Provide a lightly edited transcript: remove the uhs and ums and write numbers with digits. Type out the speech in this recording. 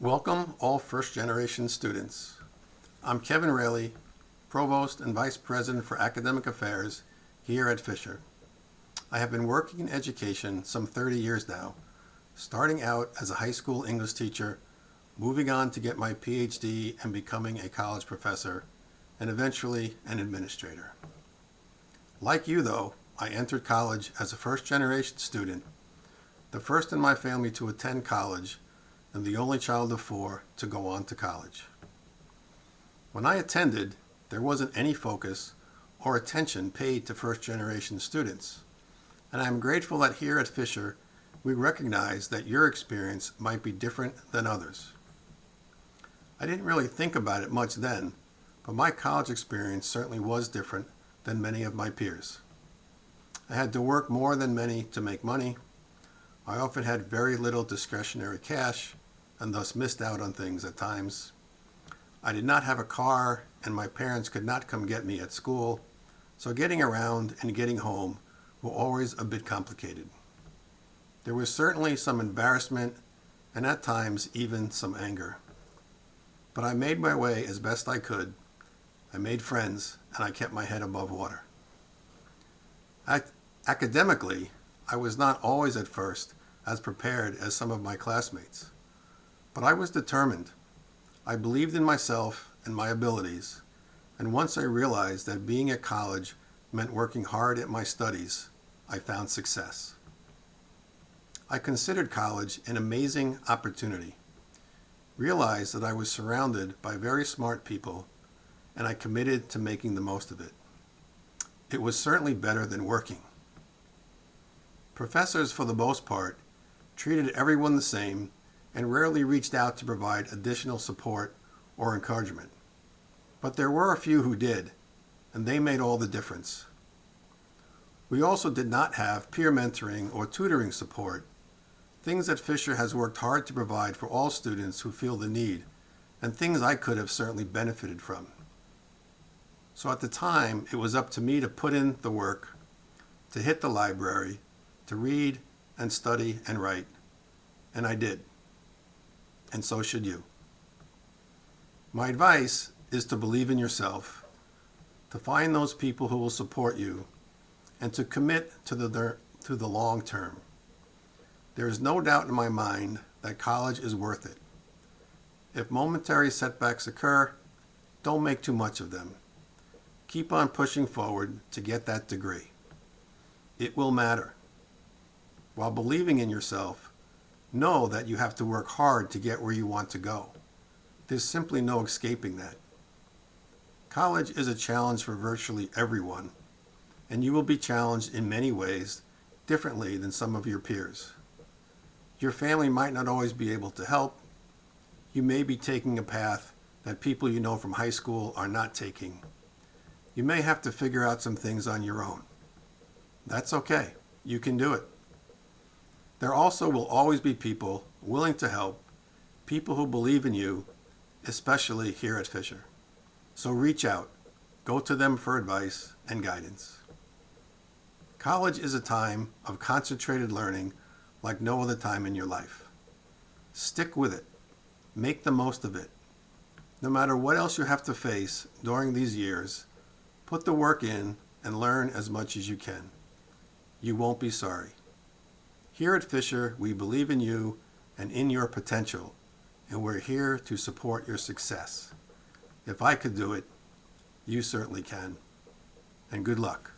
Welcome all first-generation students. I'm Kevin Raley, Provost and Vice President for Academic Affairs here at Fisher. I have been working in education some 30 years now, starting out as a high school English teacher, moving on to get my PhD and becoming a college professor, and eventually an administrator. Like you though, I entered college as a first-generation student, the first in my family to attend college, and the only child of 4 to go on to college. When I attended, there wasn't any focus or attention paid to first-generation students, and I'm grateful that here at Fisher, we recognize that your experience might be different than others. I didn't really think about it much then, but my college experience certainly was different than many of my peers. I had to work more than many to make money. I often had very little discretionary cash and thus missed out on things at times. I did not have a car and my parents could not come get me at school, so getting around and getting home were always a bit complicated. There was certainly some embarrassment and at times even some anger. But I made my way as best I could. I made friends and I kept my head above water. Academically, I was not always at first as prepared as some of my classmates. But I was determined. I believed in myself and my abilities, and once I realized that being at college meant working hard at my studies, I found success. I considered college an amazing opportunity, realized that I was surrounded by very smart people, and I committed to making the most of it. It was certainly better than working. Professors, for the most part, treated everyone the same and rarely reached out to provide additional support or encouragement. But there were a few who did, and they made all the difference. We also did not have peer mentoring or tutoring support, things that Fisher has worked hard to provide for all students who feel the need, and things I could have certainly benefited from. So at the time, it was up to me to put in the work, to hit the library, to read and study and write, and I did. And so should you. My advice is to believe in yourself, to find those people who will support you, and to commit to the long term. There is no doubt in my mind that college is worth it. If momentary setbacks occur, don't make too much of them. Keep on pushing forward to get that degree. It will matter. While believing in yourself, know that you have to work hard to get where you want to go. There's simply no escaping that. College is a challenge for virtually everyone, and you will be challenged in many ways differently than some of your peers. Your family might not always be able to help. You may be taking a path that people you know from high school are not taking. You may have to figure out some things on your own. That's okay. You can do it. There also will always be people willing to help, people who believe in you, especially here at Fisher. So reach out, go to them for advice and guidance. College is a time of concentrated learning like no other time in your life. Stick with it, make the most of it. No matter what else you have to face during these years, put the work in and learn as much as you can. You won't be sorry. Here at Fisher, we believe in you and in your potential, and we're here to support your success. If I could do it, you certainly can. And good luck.